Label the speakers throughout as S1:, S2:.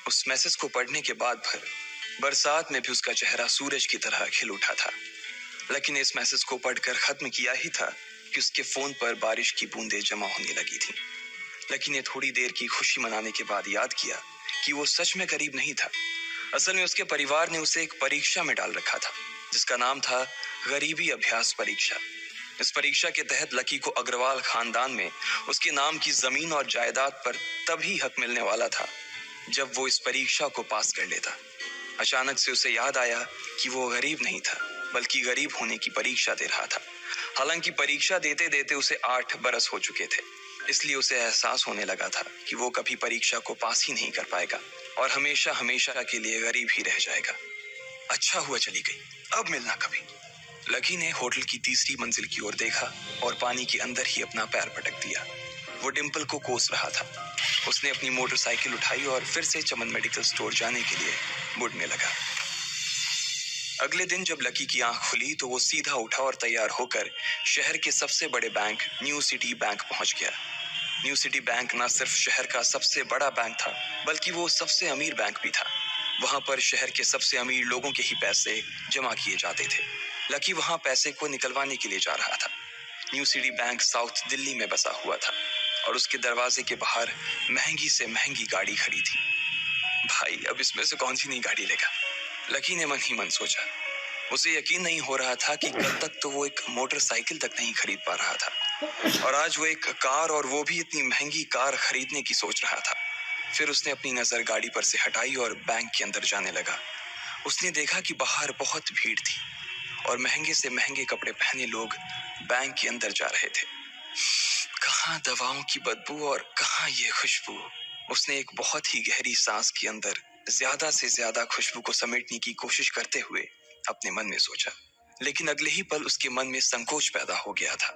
S1: उस मैसेज को पढ़ने के बाद भर बरसात में भी उसका चेहरा सूरज की तरह खिल उठा था। लकी ने इस मैसेज को पढ़कर खत्म किया ही था कि उसके फोन पर बारिश की बूंदें जमा होने लगी थी। लकी ने थोड़ी देर की खुशी मनाने के बाद याद किया कि वो सच में गरीब नहीं था। असल में उसके परिवार ने उसे एक परीक्षा में डाल रखा था जिसका नाम था गरीबी अभ्यास परीक्षा। इस परीक्षा के तहत लकी को अग्रवाल खानदान में उसके नाम की जमीन और जायदाद पर तभी हक मिलने वाला था जब वो इस परीक्षा को पास कर लेता। अचानक से उसे याद आया कि वो गरीब नहीं था बल्कि गरीब होने की परीक्षा दे रहा था। हालांकि परीक्षा देते देते उसे 8 बरस हो चुके थे, इसलिए उसे एहसास होने लगा था कि वो कभी परीक्षा को पास ही नहीं कर पाएगा और हमेशा हमेशा के लिए गरीब ही रह जाएगा। अच्छा हुआ चली गई, अब मिलना कभी। लकी ने होटल की तीसरी मंजिल की ओर देखा और पानी के अंदर ही अपना पैर पटक दिया। वो डिंपल को कोस रहा था। उसने अपनी मोटरसाइकिल उठाई और फिर से चमन मेडिकल स्टोर जाने के लिए मुड़ने लगा। अगले दिन जब लकी की आंख खुली तो वो सीधा उठा और तैयार होकर शहर के सबसे बड़े बैंक न्यू सिटी बैंक पहुंच गया। न्यू सिटी बैंक न सिर्फ शहर का सबसे बड़ा बैंक था बल्कि वो सबसे अमीर बैंक भी था। वहां पर शहर के सबसे अमीर लोगों के ही पैसे जमा किए जाते थे। लकी वहां पैसे को निकलवाने के लिए जा रहा था। New city bank south Delhi में बसा हुआ था और उसके दरवाजे के बाहर महंगी से महंगी गाड़ी खड़ी थी। भाई, अब इसमें से कौन सी नई गाड़ी लेगा, लकी ने मन ही मन सोचा। उसे यकीन नहीं हो रहा था कि कल तक तो वो एक मोटरसाइकिल तक नहीं खरीद पा रहा था और आज वो एक कार, और वो भी इतनी महंगी कार खरीदने की सोच रहा था। फिर उसने अपनी नजर गाड़ी पर से हटाई और बैंक के अंदर जाने लगा। उसने देखा कि बाहर बहुत भीड़ थी और महंगे से महंगे कपड़े पहने लोग बैंक के अंदर जा रहे थे। कहाँ दवाओं की बदबू और कहाँ ये खुशबू। उसने एक बहुत ही गहरी सांस के अंदर ज्यादा से ज्यादा खुशबू को समेटने की कोशिश करते हुए अपने मन में सोचा, लेकिन अगले ही पल उसके मन में संकोच पैदा हो गया था।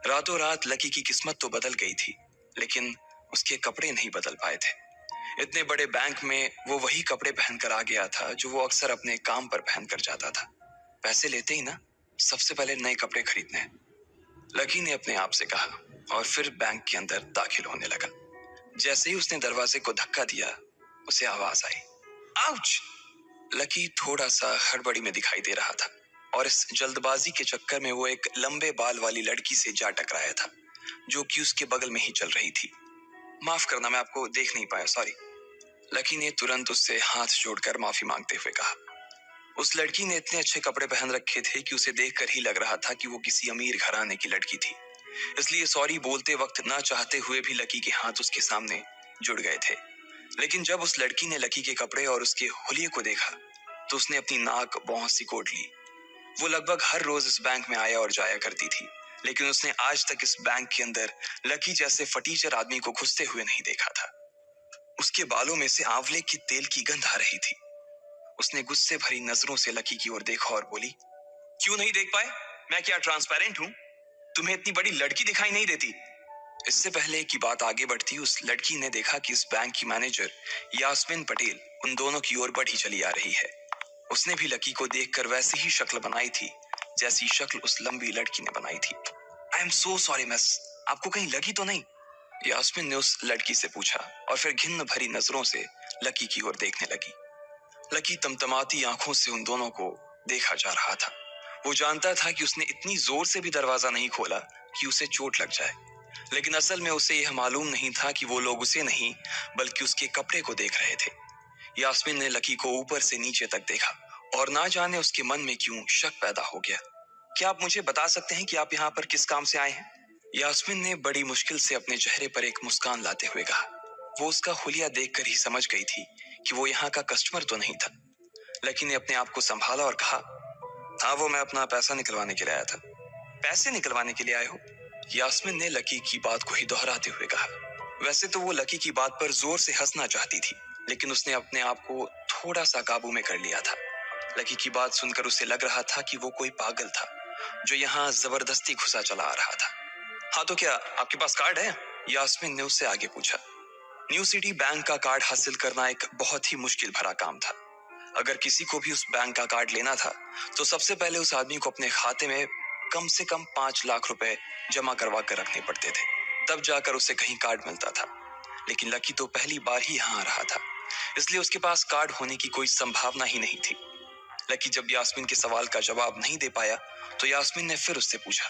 S1: रातों रात लकी की किस्मत तो बदल गई थी, लेकिन उसके कपड़े नहीं बदल पाए थे। इतने बड़े बैंक में वो वही कपड़े पहनकर आ गया था जो वो अक्सर अपने काम पर पहनकर जाता था। पैसे लेते ही ना सबसे पहले नए कपड़े खरीदने हैं, लकी ने अपने आप से कहा और फिर बैंक के अंदर दाखिल होने लगा। जैसे ही उसने दरवाजे को धक्का दिया, उसे आवाज आई, आउच! लकी थोड़ा सा हड़बड़ी में दिखाई दे रहा था और इस जल्दबाजी के चक्कर में वो एक लंबे बाल वाली लड़की से जा टकराया था जो कि उसके बगल में ही चल रही थी। माफ करना, मैं आपको देख नहीं पाया, सॉरी। लकी ने तुरंत उससे हाथ जोड़कर माफी मांगते हुए कहा। उस लड़की ने इतने अच्छे कपड़े पहन रखे थे कि उसे देखकर ही लग रहा था कि वो किसी अमीर घराने की लड़की थी, इसलिए सॉरी बोलते वक्त ना चाहते हुए भी लकी के हाथ उसके सामने जुड़ गए थे। लेकिन जब उस लड़की ने लकी के कपड़े और उसके हुलिये को देखा तो उसने अपनी नाक भौं सिकोड़ ली। वो लगभग हर रोज इस बैंक में आया और जाया करती थी, लेकिन उसने आज तक इस बैंक के अंदर लकी जैसे फटीचर आदमी को घुसते हुए नहीं देखा था। उसके बालों में से आंवले के तेल की गंध आ रही थी। उसने गुस्से भरी नजरों से लकी की ओर देखा और बोली, क्यों नहीं देख पाए? मैं क्या ट्रांसपेरेंट हूं? तुम्हें इतनी बड़ी लड़की दिखाई नहीं देती? इससे पहले कि बात आगे बढ़ती, उस लड़की ने देखा कि इस बैंक की मैनेजर यास्मीन पटेल उन दोनों की ओर बढ़ी चली आ रही है। उसने भी लकी को देखकर वैसी ही शक्ल बनाई थी जैसी शक्ल उस लंबी लड़की ने बनाई थी। I am so sorry miss, आपको कहीं लगी तो नहीं? यास्मीन ने उस लड़की से पूछा और फिर घिन्न भरी नजरों से लकी की ओर देखने लगी। लकी तमतमाती आंखों से उन दोनों को देखा जा रहा था। वो जानता था कि उसने इतनी जोर से भी दरवाजा नहीं खोला कि उसे चोट लग जाए, लेकिन असल में उसे यह मालूम नहीं था कि वो लोग उसे नहीं बल्कि उसके कपड़े को देख रहे थे। यास्मीन ने लकी को ऊपर से नीचे तक देखा और ना जाने उसके मन में क्यों शक पैदा हो गया। क्या आप मुझे बता सकते हैं कि आप यहाँ पर किस काम से आए हैं? यास्मीन ने बड़ी मुश्किल से अपने चेहरे पर एक मुस्कान लाते हुए कहा। वो उसका हुलिया देखकर ही समझ गई थी कि वो यहाँ का कस्टमर तो नहीं था। लकी ने अपने आप को संभाला और कहा, हाँ, वो मैं अपना पैसा निकलवाने के लिए आया था। पैसे निकलवाने के लिए आए हो? यास्मीन ने लकी की बात को ही दोहराते हुए कहा। वैसे तो वो लकी की बात पर जोर से हंसना चाहती थी, लेकिन उसने अपने आप को थोड़ा सा काबू में कर लिया था। लकी की बात सुनकर उसे लग रहा था कि वो कोई पागल था जो यहाँ जबरदस्ती घुसा चला आ रहा था। हाँ, तो क्या आपके पास कार्ड है? यास्मीन ने उससे आगे पूछा। न्यू सिटी बैंक का कार्ड हासिल करना एक बहुत ही मुश्किल भरा काम था। अगर किसी को भी उस बैंक का कार्ड लेना था तो सबसे पहले उस आदमी को अपने खाते में कम से कम 5 लाख रुपए जमा करवा कर रखने पड़ते थे, तब जाकर उसे कहीं कार्ड मिलता था। लेकिन लकी तो पहली बार ही यहाँ आ रहा था, इसलिए उसके पास कार्ड होने की कोई संभावना ही नहीं थी। लकी जब यास्मीन के सवाल का जवाब नहीं दे पाया तो यास्मीन ने फिर उससे पूछा,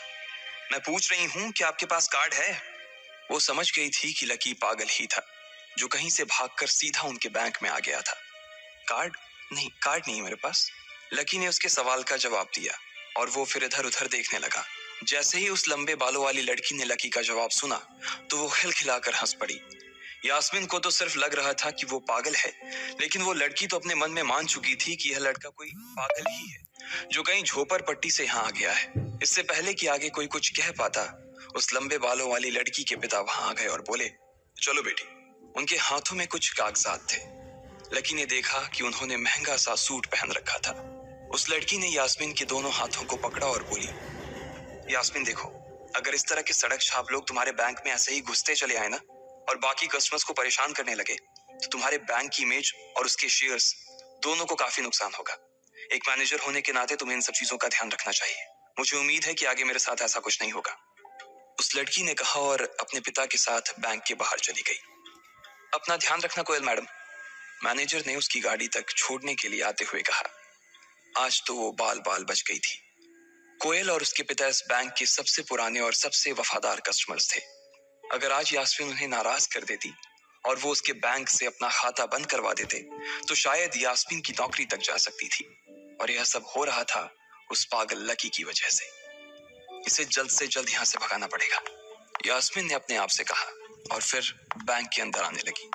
S1: मैं पूछ रही हूँ कि आपके पास कार्ड है? वो समझ गई थी कि लकी पागल ही था, जो कहीं से भागकर सीधा उनके बैंक में आ गया था। कार्ड नहीं, कार्ड नहीं मेरे पास। लकी ने उसके सवाल का जवाब दिया और वो फिर इधर उधर देखने लगा। जैसे ही उस लंबे बालों वाली लड़की ने लकी का जवाब सुना तो वो खिलखिलाकर हंस पड़ी। यास्मीन को तो सिर्फ लग रहा था कि वो पागल है, लेकिन वो लड़की तो अपने मन में मान चुकी थी कि यह लड़का कोई पागल ही है जो कहीं झोपड़ पट्टी से यहाँ आ गया है। इससे पहले कि आगे कोई कुछ कह पाता, उस लंबे बालों वाली लड़की के पिता वहां आ गए और बोले, चलो बेटी। उनके हाथों में कुछ कागजात थे। लकी ने देखा कि उन्होंने महंगा सा सूट पहन रखा था। उस लड़की ने यास्मीन के दोनों हाथों को पकड़ा और बोली, यास्मीन देखो, अगर इस तरह के सड़क छाप लोग तुम्हारे बैंक में ऐसे ही घुसते चले आए ना और बाकी कस्टमर्स को परेशान करने लगे तो तुम्हारे बैंक की इमेज और उसके शेयर्स दोनों को काफी नुकसान होगा। एक मैनेजर होने के नाते तुम्हें इन सब चीजों का ध्यान रखना चाहिए। मुझे उम्मीद है कि आगे मेरे साथ ऐसा कुछ नहीं होगा। उस लड़की ने कहा और अपने पिता के साथ बैंक के बाहर चली गई। अपना ध्यान रखना कोयल मैडम, मैनेजर ने उसकी गाड़ी तक छोड़ने के लिए आते हुए कहा। आज तो वो बाल बाल बच गई थी। कोयल और उसके पिता इस बैंक के सबसे पुराने और सबसे वफादार कस्टमर्स थे। अगर आज यास्मीन उन्हें नाराज कर देती और वो उसके बैंक से अपना खाता बंद करवा देते तो शायद यास्मीन की नौकरी तक जा सकती थी। और यह सब हो रहा था उस पागल लकी की वजह से। इसे जल्द से जल्द यहाँ से भगाना पड़ेगा, यास्मीन ने अपने आप से कहा और फिर बैंक के अंदर आने लगी।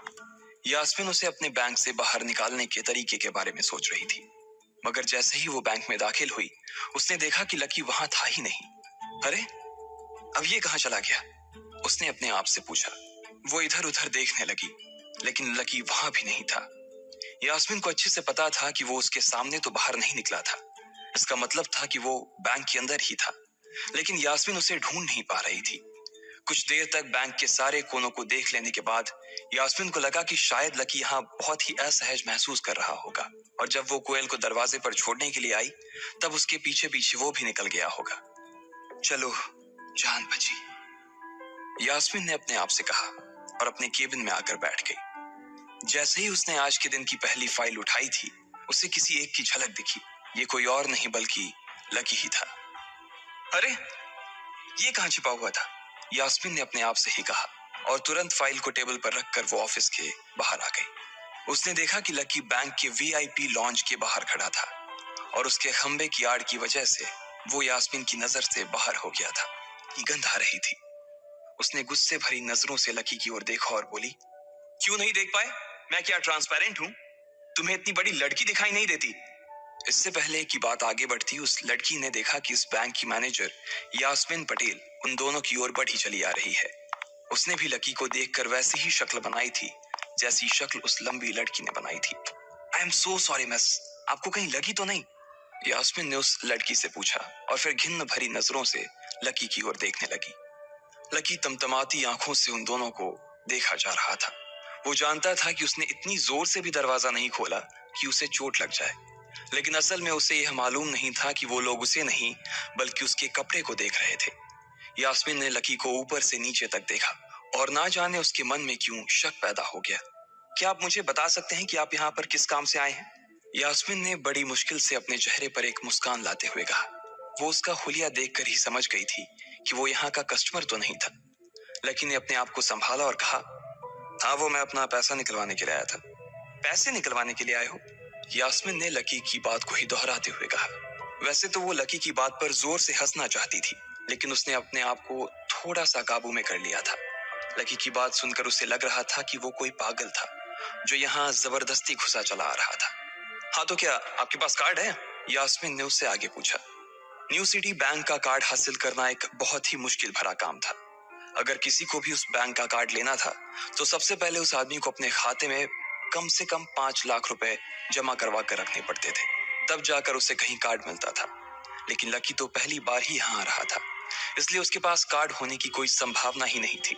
S1: यास्मीन उसे अपने बैंक से बाहर निकालने के तरीके के बारे में सोच रही थी, मगर जैसे ही वो बैंक में दाखिल हुई उसने देखा कि लकी वहां था ही नहीं। अरे, अब ये कहाँ चला गया? उसने अपने आप से पूछा। वो इधर उधर देखने लगी, लेकिन लकी वहां भी नहीं था। यास्मीन को अच्छे से पता था कि वो उसके सामने तो बाहर नहीं निकला था। इसका मतलब था कि वो बैंक के अंदर ही था, लेकिन यास्मीन उसे ढूंढ नहीं पा रही थी। कुछ देर तक बैंक के सारे कोनों को देख लेने के बाद यास्मीन को लगा कि शायद लकी यहाँ बहुत ही असहज महसूस कर रहा होगा और जब वो कोयल को दरवाजे पर छोड़ने के लिए आई तब उसके पीछे पीछे वो भी निकल गया होगा। चलो, जान बची, यास्मीन ने अपने आप से कहा और अपने केबिन में आकर बैठ गई। जैसे ही उसने आज के दिन की पहली फाइल उठाई थी उसे किसी एक की झलक दिखी। ये कोई और नहीं बल्कि लकी ही था। अरे, ये कहाँ छिपा हुआ था? यास्मीन ने अपने आप से ही कहा और तुरंत फाइल को टेबल पर रखकर वो ऑफिस के बाहर आ गई। उसने देखा कि लकी बैंक के वीआईपी लॉन्ज के बाहर खड़ा था और उसके खंबे की आड़ की वजह से वो यास्मीन की नजर से बाहर हो गया था। की गंध आ रही थी। उसने गुस्से भरी नजरों से लकी की ओर देखा और बोली, क्यों नहीं देख पाए? मैं क्या ट्रांसपेरेंट हूं? तुम्हें इतनी बड़ी लड़की दिखाई नहीं देती? इससे पहले कि बात आगे बढ़ती उस लड़की ने देखा कि इस बैंक की मैनेजर यास्मीन पटेल उन दोनों की ओर बढ़ी चली आ रही है। उसने भी लकी को देखकर वैसी ही शक्ल बनाई थी जैसी शक्ल उस लंबी लड़की ने बनाई थी। I am so sorry miss, आपको कहीं लगी तो नहीं? यास्मीन ने उस लड़की से पूछा और फिर घिन्न भरी नजरों से लकी की ओर देखने लगी। लकी तमतमाती आंखों से उन दोनों को देखा जा रहा था। वो जानता था कि उसने इतनी जोर से भी दरवाजा नहीं खोला कि उसे चोट लग जाए, लेकिन असल में उसे यह मालूम नहीं था कि वो लोग उसे नहीं बल्कि उसके कपड़े को देख रहे थे। यास्मीन ने लकी को ऊपर से नीचे तक देखा और ना जाने उसके मन में क्यों शक पैदा हो गया। क्या आप मुझे बता सकते हैं कि आप यहाँ पर किस काम से आए हैं? यास्मीन ने बड़ी मुश्किल से अपने चेहरे पर एक मुस्कान लाते हुए कहा। वो उसका हुलिया देखकर ही समझ गई थी कि वो यहाँ का कस्टमर तो नहीं था। लकी ने अपने आप को संभाला और कहा, हाँ, वो मैं अपना पैसा निकलवाने के लिए आया था। पैसे निकलवाने के लिए आए हो? यास्मीन ने लकी की बात को ही दोहराते हुए कहा। वैसे तो वो लकी की बात पर जोर से हंसना चाहती थी, लेकिन उसने अपने आप को थोड़ा सा काबू में कर लिया था। लकी की बात सुनकर उसे लग रहा था कि वो कोई पागल था जो यहाँ जबरदस्ती घुसा चला आ रहा था। हाँ, तो क्या आपके पास कार्ड है? यास्मीन ने उससे आगे पूछा। न्यू सिटी बैंक का कार्ड हासिल करना एक बहुत ही मुश्किल भरा काम था। अगर किसी को भी उस बैंक का कार्ड लेना था तो सबसे पहले उस आदमी को अपने खाते में कम से कम 5 लाख रुपए जमा करवा कर रखने पड़ते थे, तब जाकर उसे कहीं कार्ड मिलता था। लेकिन लकी तो पहली बार ही यहाँ आ रहा था, इसलिए उसके पास कार्ड होने की कोई संभावना ही नहीं थी।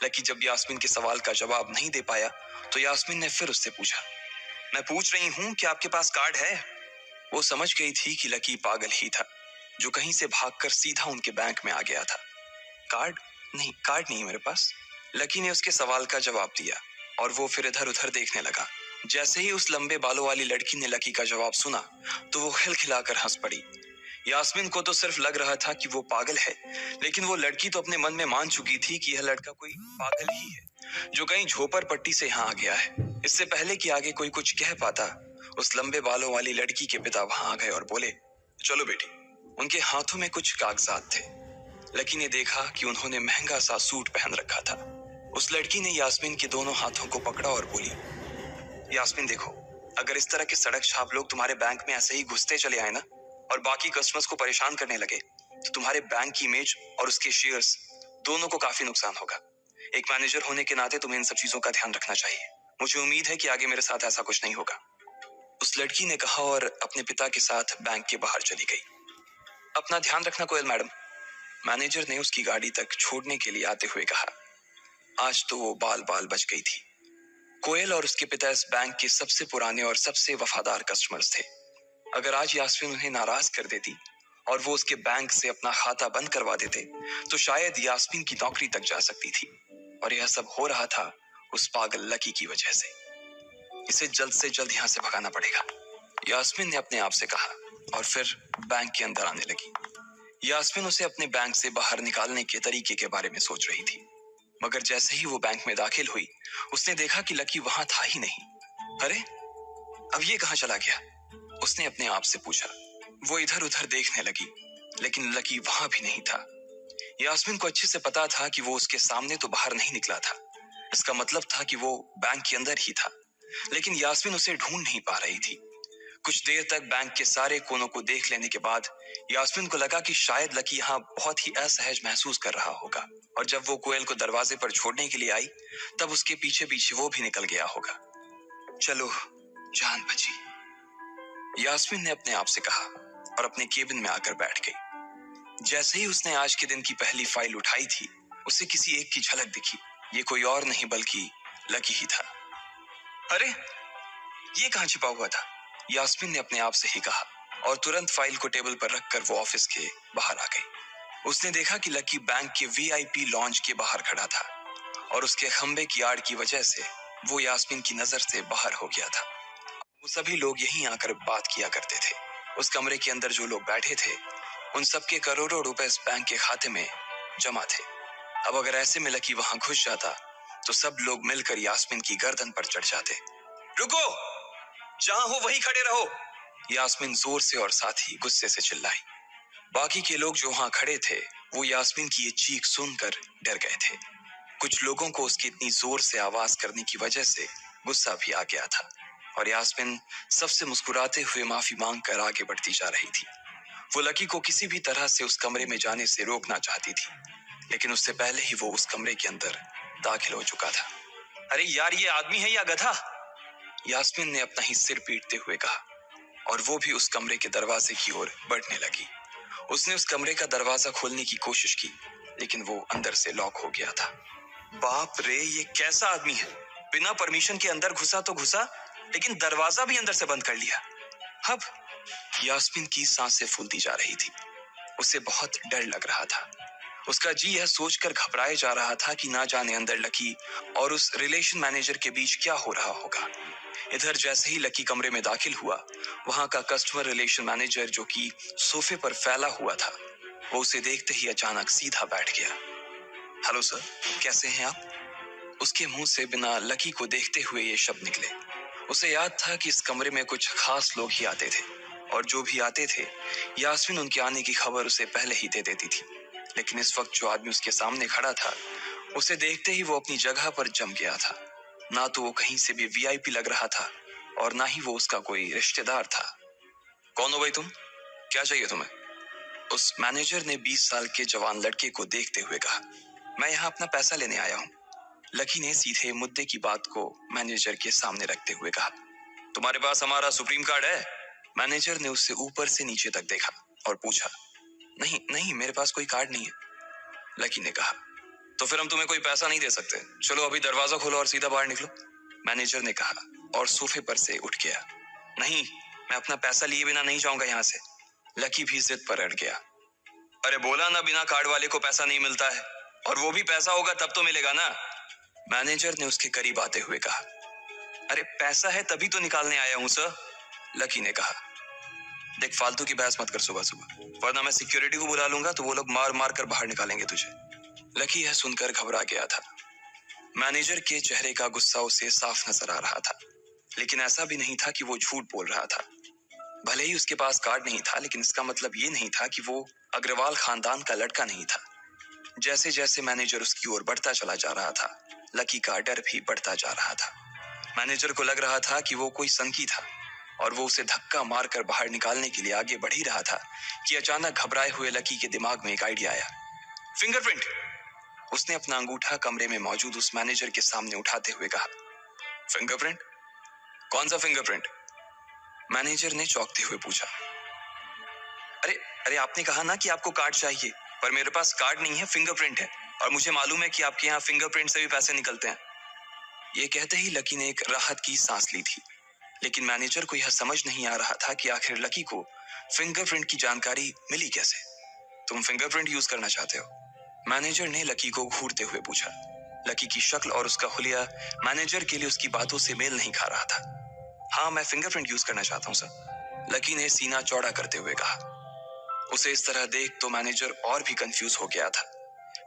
S1: लकी जब यास्मीन के सवाल का जवाब नहीं दे पाया तो यास्मीन ने फिर उससे पूछा, मैं पूछ रही हूँ कि आपके पास कार्ड है? वो समझ गई थी कि लकी पागल ही था, जो कहीं से भागकर सीधा उनके बैंक में आ गया था। कार्ड नहीं, कार्ड नहीं मेरे पास। लकी ने उसके सवाल का जवाब दिया और वो फिर इधर उधर देखने लगा। जैसे ही उस लंबे बालों वाली लड़की ने लकी का जवाब सुना तो वो खिलखिलाकर हंस पड़ी। यास्मीन को तो सिर्फ लग रहा था कि वो पागल है, लेकिन वो लड़की तो अपने मन में मान चुकी थी कि यह लड़का कोई पागल ही है जो कहीं झोपड़ पट्टी से यहाँ आ गया है। इससे पहले कि आगे कोई कुछ कह पाता, उस लंबे बालों वाली लड़की के पिता वहां आ गए और बोले, चलो बेटी। उनके हाथों में कुछ कागजात थे। लकी ने देखा कि उन्होंने महंगा सा सूट पहन रखा था। उस लड़की ने यास्मीन के दोनों हाथों को पकड़ा और बोली, यास्मीन देखो, अगर इस तरह के सड़क छाप लोग तुम्हारे बैंक में ऐसे ही घुसते चले आए ना और बाकी कस्टमर्स को परेशान करने लगे तो तुम्हारे बैंक की इमेज और उसके शेयर्स दोनों को काफी नुकसान होगा। एक मैनेजर होने के नाते तुम्हें इन सब चीजों का ध्यान रखना चाहिए। मुझे उम्मीद है कि आगे मेरे साथ ऐसा कुछ नहीं होगा। उस लड़की ने कहा और अपने पिता के साथ बैंक के बाहर चली गई। अपना ध्यान रखना कोयल मैडम, मैनेजर ने उसकी गाड़ी तक छोड़ने के लिए आते हुए कहा। आज तो वो बाल बाल बच गई थी। कोयल और उसके पिता इस बैंक के सबसे पुराने और सबसे वफादार कस्टमर्स थे। अगर आज यास्मीन उन्हें नाराज कर देती और वो उसके बैंक से अपना खाता बंद करवा देते तो शायद यास्मीन की नौकरी तक जा सकती थी। और यह सब हो रहा था उस पागल लकी की वजह से। इसे जल्द से जल्द यहाँ से भगाना पड़ेगा, यास्मीन ने अपने आप से कहा और फिर बैंक के अंदर आने लगी। यास्मीन उसे अपने बैंक से बाहर निकालने के तरीके के बारे में सोच रही थी, मगर जैसे ही वो बैंक में दाखिल हुई उसने देखा कि लकी वहां था ही नहीं। अरे, अब ये कहां चला गया? उसने अपने आप से पूछा। वो इधर उधर देखने लगी, लेकिन लकी वहां भी नहीं था। यास्मीन को अच्छे से पता था कि वो उसके सामने तो बाहर नहीं निकला था। इसका मतलब था कि वो बैंक के अंदर ही था, लेकिन यास्मीन उसे ढूंढ नहीं पा रही थी। कुछ देर तक बैंक के सारे कोनों को देख लेने के बाद यास्मीन को लगा कि शायद लकी यहाँ बहुत ही असहज महसूस कर रहा होगा, और जब वो कोयल को दरवाजे पर छोड़ने के लिए आई तब उसके पीछे पीछे वो भी निकल गया होगा। चलो, जान बची, यास्मीन ने अपने आप से कहा और अपने केबिन में आकर बैठ गई। जैसे ही उसने आज के दिन की पहली फाइल उठाई थी उसे किसी एक की झलक दिखी। ये कोई और नहीं बल्कि लकी ही था। अरे, ये कहां छिपा हुआ था? यास्मीन ने अपने आप से ही कहा और तुरंत फाइल को टेबल पर रखकर वो ऑफिस के बाहर आ गई। उसने देखा कि लकी बैंक के वीआईपी लॉन्ज के बाहर खड़ा था और उसके खंबे की आड़ की वजह से वो यास्मीन की नजर से बाहर हो गया था। वो सभी लोग यहीं आकर बात किया करते थे। उस कमरे के अंदर जो लोग बैठे थे उन सबके करोड़ों रुपए इस बैंक के खाते में जमा थे। अब अगर ऐसे में लकी वहां घुस जाता तो सब लोग मिलकर यास्मीन की गर्दन पर चढ़ जाते। रुको, जहां हो वहीं खड़े रहो, यास्मीन जोर से और साथ ही गुस्से से चिल्लाई। बाकी के लोग जो वहां खड़े थे वो यास्मीन की ये चीख सुनकर डर गए थे। कुछ लोगों को उसकी इतनी जोर से आवाज करने की वजह से गुस्सा भी आ गया था और यास्मीन सबसे मुस्कुराते हुए माफी मांगकर आगे बढ़ती जा रही थी। वो लकी को किसी भी तरह से उस कमरे में जाने से रोकना चाहती थी, लेकिन उससे पहले ही वो उस कमरे के अंदर दाखिल हो चुका था। अरे यार, ये आदमी है या गधा? यास्मीन ने अपना ही सिर पीटते हुए कहा और वो भी उस कमरे के दरवाजे की ओर बढ़ने लगी। उसने उस कमरे का दरवाजा खोलने की कोशिश की, लेकिन वो अंदर से लॉक हो गया था। बाप रे, ये कैसा आदमी है? बिना परमिशन के अंदर घुसा तो घुसा, लेकिन दरवाजा भी अंदर से बंद कर लिया। अब यास्मीन की सांसें फूलती जा रही थी। उसे बहुत डर लग रहा था। उसका जी यह सोचकर घबराए जा रहा था कि ना जाने अंदर लकी और उस रिलेशन मैनेजर के बीच क्या हो रहा होगा। इधर जैसे ही लकी कमरे में दाखिल हुआ, वहां का कस्टमर रिलेशन मैनेजर जो कि सोफे पर फैला हुआ था, वो उसे देखते ही अचानक सीधा बैठ गया। हेलो सर, कैसे हैं आप? उसके मुंह से बिना लकी को देखते हुए ये शब्द निकले। उसे याद था कि इस कमरे में कुछ खास लोग ही आते थे और जो भी आते थे यास्मीन उनके आने की खबर उसे पहले ही दे देती थी। लेकिन इस वक्त जो आदमी उसके सामने खड़ा था, उसे देखते ही वो अपनी जगह पर जम गया था। ना तो वो कहीं से भी वीआईपी लग रहा था और ना ही वो उसका कोई रिश्तेदार था। कौन हो भाई तुम? क्या चाहिए तुम्हें? उस मैनेजर ने 20 साल के जवान लड़के को देखते हुए कहा। मैं यहाँ अपना पैसा लेने आया हूँ, लकी ने सीधे मुद्दे की बात को मैनेजर के सामने रखते हुए कहा। तुम्हारे पास हमारा सुप्रीम कार्ड है? मैनेजर ने उससे ऊपर से नीचे तक देखा और पूछा। नहीं नहीं, मेरे पास कोई कार्ड नहीं है, लकी ने कहा। तो फिर हम तुम्हें कोई पैसा नहीं दे सकते। चलो अभी दरवाजा खोलो और सीधा बाहर निकलो, मैनेजर ने कहा और सोफे पर से उठ गया। नहीं, मैं अपना पैसा लिए बिना नहीं जाऊंगा यहाँ से, लकी भी जिद पर अड़ गया। अरे बोला ना, बिना कार्ड वाले को पैसा नहीं मिलता है, और वो भी पैसा होगा तब तो मिलेगा ना, मैनेजर ने उसके करीब आते हुए कहा। अरे पैसा है तभी तो निकालने आया हूं सर, लकी ने कहा। देख फालतू की बहस मत कर सुबह सुबह, वरना मैं सिक्योरिटी को बुला लूंगा तो वो लोग मार मार कर बाहर निकालेंगे तुझे। लकी यह सुनकर घबरा गया था। मैनेजर के चेहरे का गुस्सा उसे साफ नजर आ रहा था, लेकिन ऐसा भी नहीं था कि वो झूठ बोल रहा था। भले ही उसके पास कार्ड नहीं था, लेकिन इसका मतलब ये नहीं था कि वो अग्रवाल खानदान का लड़का नहीं था। जैसे जैसे मैनेजर उसकी ओर बढ़ता चला जा रहा था, लकी का डर भी बढ़ता जा रहा था। मैनेजर को लग रहा था कि वो कोई संकी था और वो उसे धक्का मारकर बाहर निकालने के लिए आगे बढ़ ही रहा था कि अचानक घबराए हुए लकी के दिमाग में एक आइडिया आया। फिंगरप्रिंट! उसने अपना अंगूठा कमरे में मौजूद उस मैनेजर के सामने उठाते हुए कहा। फिंगरप्रिंट? कौन सा फिंगरप्रिंट? मैनेजर ने चौंकते हुए पूछा। अरे अरे आपने कहा ना कि आपको कार्ड चाहिए, पर मेरे पास कार्ड नहीं है, फिंगरप्रिंट है, और मुझे मालूम है कि आपके यहाँ फिंगरप्रिंट से भी पैसे निकलते हैं। ये कहते ही लकी ने एक राहत की सांस ली थी, लेकिन मैनेजर को यह समझ नहीं आ रहा था कि आखिर लकी को फिंगरप्रिंट की जानकारी मिली कैसे। तुम फिंगरप्रिंट यूज करना चाहते हो? मैनेजर ने लकी को घूरते हुए पूछा। लकी की शक्ल और उसका हुलिया मैनेजर के लिए उसकी बातों से मेल नहीं खा रहा था। हाँ, मैं फिंगरप्रिंट यूज करना चाहता हूँ सर, लकी ने सीना चौड़ा करते हुए कहा। उसे इस तरह देख तो मैनेजर और भी कंफ्यूज हो गया था।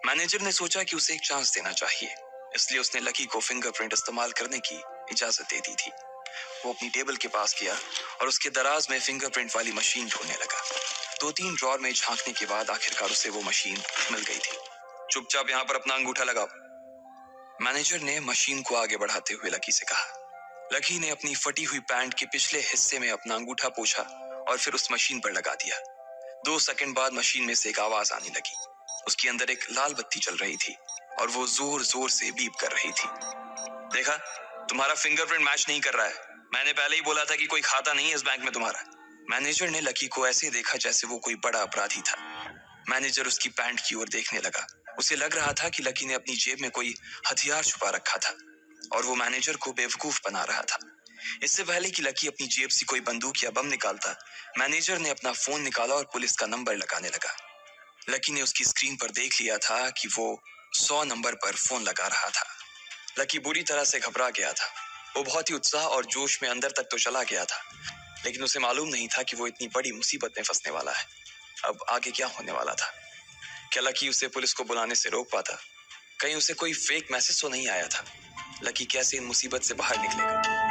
S1: मैनेजर ने सोचा कि उसे एक चांस देना चाहिए, इसलिए उसने लकी को फिंगरप्रिंट इस्तेमाल करने की इजाजत दे दी थी। वो अपनी टेबल के पास गया और उसके दराज में फिंगरप्रिंट वाली मशीन ढूंढने लगा। 2-3 ड्रॉर में झांकने के बाद आखिरकार उसे वो मशीन मिल गई थी। चुपचाप यहाँ पर अपना अंगूठा लगाओ, मैनेजर ने मशीन को आगे बढ़ाते हुए लकी से कहा। लकी ने अपनी फटी हुई पैंट के पिछले हिस्से में अपना अंगूठा पोंछा और फिर उस मशीन पर लगा दिया। 2 सेकंड बाद मशीन में से एक आवाज आने लगी। उसके अंदर एक लाल बत्ती चल रही थी और वो जोर जोर से बीप कर रही थी। देखा, तुम्हारा फिंगरप्रिंट मैच नहीं कर रहा है। मैंने पहले ही बोला था कि कोई खाता नहीं है इस बैंक में तुम्हारा। मैनेजर ने लकी को ऐसे देखा जैसे वो कोई बड़ा अपराधी था। मैनेजर उसकी पैंट की ओर देखने लगा। उसे लग रहा था कि लकी ने अपनी जेब में कोई हथियार छुपा रखा था और वो मैनेजर को बेवकूफ बना रहा था। इससे पहले कि लकी अपनी जेब से कोई बंदूक या बम निकालता, मैनेजर ने अपना फोन निकाला और पुलिस का नंबर लगाने लगा। लकी ने उसकी स्क्रीन पर देख लिया था कि वो 100 नंबर पर फोन लगा रहा था। लकी बुरी तरह से घबरा गया था। वो बहुत ही उत्साह और जोश में अंदर तक तो चला गया था, लेकिन उसे मालूम नहीं था कि वो इतनी बड़ी मुसीबत में फंसने वाला है। अब आगे क्या होने वाला था? क्या लकी उसे पुलिस को बुलाने से रोक पाता? कहीं उसे कोई फेक मैसेज तो नहीं आया था? लकी कैसे इन मुसीबत से बाहर निकलेगा?